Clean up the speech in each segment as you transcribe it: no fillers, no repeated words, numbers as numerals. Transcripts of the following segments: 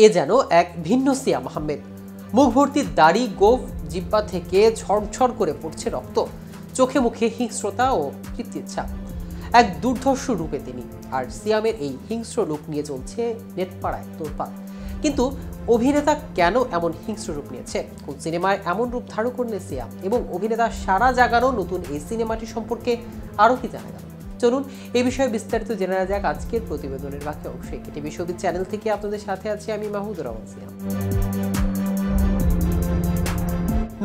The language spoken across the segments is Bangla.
এ যেন এক ভিন্ন সিয়াম আহমেদ। মুখ ভর্তি দাড়ি, গোঁফ, জিহ্বা থেকে ঝরঝর করে পড়ছে রক্ত, চোখে মুখে হিংস্রতা ও কৃত্তিচ্ছা। এক দুর্ধর্ষ রূপে তিনি, আর সিয়ামের এই হিংস্র লুক নিয়ে চলছে নেটপাড়ায় তোলপাড়। কিন্তু অভিনেতা কেন এমন হিংস্র রূপ নিয়েছে? কোন সিনেমায় এমন রূপ ধারণ করলেন সিয়াম? এবং অভিনেতা সারা জাগানো নতুন এই সিনেমাটি সম্পর্কে আরও কি জানা গেল? চলুন এই বিষয়ে বিস্তারিত জেনে নেওয়া যাক আজকের প্রতিবেদনের বাকি অংশে। কেটিভি শোবিজ চ্যানেল থেকে আপনাদের সাথে আছি আমি মাহমুদুর রহমান সিয়াম।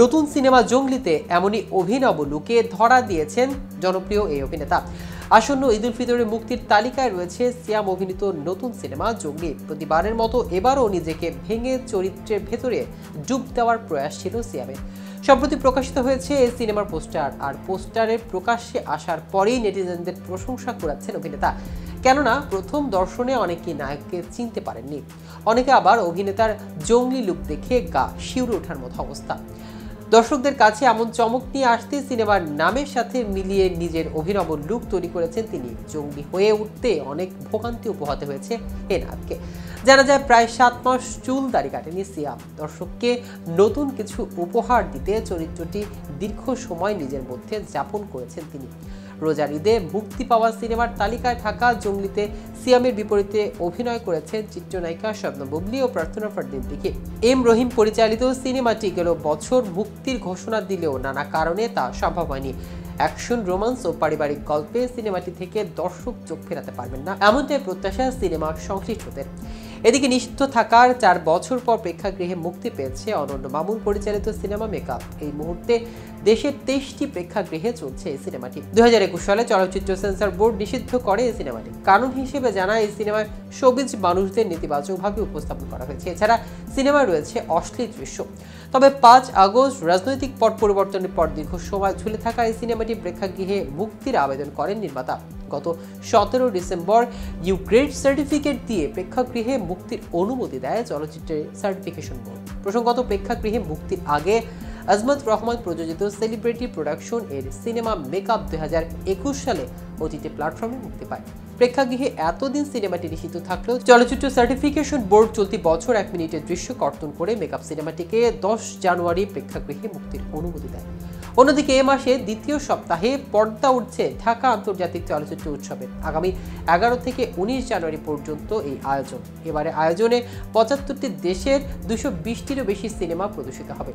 নতুন সিনেমা জঙ্গলিতে এমনই অভিনব লুকে ধরা দিয়েছেন জনপ্রিয় এই অভিনেতা। আসন্ন ঈদ উল ফিতরের মুক্তির তালিকায় রয়েছে সিয়াম অভিনীত নতুন সিনেমা জঙ্গলি। প্রতিবারের মতো এবারও নিজেকে ভেঙে চরিত্রের ভেতরে ডুব দেওয়ার প্রয়াস ছিল সিয়ামের। সম্প্রতি প্রকাশিত হয়েছে এই সিনেমার পোস্টার, আর পোস্টারের প্রকাশ্যে আসার পরেই নেটিজেনদের প্রশংসা করাচ্ছেন অভিনেতা। কেননা প্রথম দর্শনে অনেকেই নায়ককে চিনতে পারেননি, অনেকে আবার অভিনেতার জঙ্গলি লুক দেখে গা শিউরে ওঠার মতো অবস্থা। দর্শকদের কাছে এমন চমক নিয়ে আসতে সিনেমার নামের সাথে মিলিয়ে নিজের অভিনব লুক তৈরি করেছেন তিনি। জঙ্গলি হয়ে উঠতে অনেক ভোগান্তি পোহাতে হয়েছে এ নায়ককে। জানা যায় প্রায় 7 মাস চুল দাড়ি কাটেনি সিয়াম। দর্শককে নতুন কিছু উপহার দিতে চরিত্রটি দীর্ঘ সময় নিজের মধ্যে যাপন করেছেন তিনি। রোজার ঈদে মুক্তি পাওয়া সিনেমার তালিকায় থাকা জঙ্গলিতে সিয়ামের বিপরীতে অভিনয় করেছেন চিত্রনায়িকা শবনম বুবলী ও প্রার্থনা ফারদিন দিকে। এম রহিম পরিচালিত সিনেমাটি গেল বছর মুক্তির ঘোষণা দিলেও নানা কারণে তা সম্ভব হয়নি। অ্যাকশন, রোমান্স ও পারিবারিক গল্পে সিনেমাটি থেকে দর্শক চোখ ফেরাতে পারবেন না, এমনটাই প্রত্যাশা সিনেমা সংশ্লিষ্টদের। এদিকে নিষিদ্ধ থাকার 4 বছর পর প্রেক্ষাগৃহে মুক্তি পেয়েছে অনন্য মামুন পরিচালিত সিনেমা মেকআপ। এই মুহূর্তে দেশের 23টি প্রেক্ষাগৃহে চলছে এই সিনেমাটি। 2021 সালে চলচ্চিত্র সেন্সর বোর্ড নিষিদ্ধ করে এই সিনেমাটি। কারণ হিসেবে জানা এই সিনেমায় শোবিজ মানুষদের নেতিবাচকভাবে উপস্থাপন করা হয়েছে। এছাড়া সিনেমায় রয়েছে অশ্লীল দৃশ্য। তবে 5 আগস্ট রাজনৈতিক পট পরিবর্তনের পর দীর্ঘ সময় ঝুলে থাকা এই সিনেমাটি প্রেক্ষাগৃহে মুক্তির আবেদন করেন নির্মাতা। গত 17 ডিসেম্বর ইউগ্রেড সার্টিফিকেট দিয়ে প্রেক্ষাগৃহে মুক্তির অনুমতি দেয় চলচ্চিত্রের সার্টিফিকেশন বোর্ড। প্রসঙ্গত, প্রেক্ষাগৃহে মুক্তির আগে আজমত রহমান প্রযোজিত সেলিব্রিটি প্রোডাকশন এর সিনেমা মেকআপ 2021 সালে ওটিটি প্ল্যাটফর্মে মুক্তি পায়। প্রেক্ষাগৃহে এতদিন সিনেমাটি নিষিদ্ধ থাকলেও চলচ্চিত্র সার্টিফিকেশন বোর্ড চলতি বছর 1 মিনিটের দৃশ্য কর্তন করে মেকআপ সিনেমাটিকে 10 জানুয়ারি প্রেক্ষাগৃহে মুক্তির অনুমতি দেয়। অন্যদিকে এ মাসে দ্বিতীয় সপ্তাহে পর্দা উঠছে ঢাকা আন্তর্জাতিক চলচ্চিত্র উৎসবের। আগামী 11 থেকে 19 জানুয়ারি পর্যন্ত এই আয়োজন। এবারে আয়োজনে 75টি দেশের 220টিরও বেশি সিনেমা প্রদর্শিত হবে।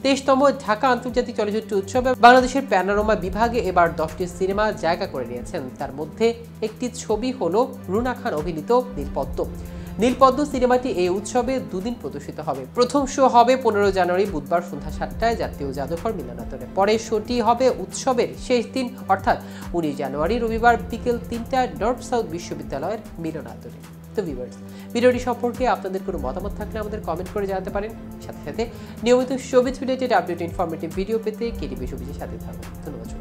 23তম ঢাকা আন্তর্জাতিক চলচ্চিত্র উৎসবে বাংলাদেশের প্যানোরামা বিভাগে এবার 10টি সিনেমা জায়গা করে নিয়েছেন। তার মধ্যে একটি ছবি হলো রুনা খান অভিনীত নীলপদ্ম। নীলপদ্ম সিনেমাটি এই উৎসবে 2 দিন প্রদর্শিত হবে। প্রথম শো হবে 15 জানুয়ারি বুধবার সন্ধ্যা 7টায় জাতীয় জাদুঘর মিলনায়তনে। পরের শোটি হবে উৎসবের শেষ দিন অর্থাৎ 19 জানুয়ারি রবিবার বিকেল 3টায় নর্থ সাউথ বিশ্ববিদ্যালয়ের মিলনায়তনে। তো ভিউয়ার্স, ভিডিওটি সম্পর্কে আপনাদের কোনো মতামত থাকলে আমাদের কমেন্ট করে জানাতে পারেন। সাথে সাথে নিয়মিত showbiz related update informative video পেতে কেটিভি শোবিজের সাথে থাকুন। ধন্যবাদ।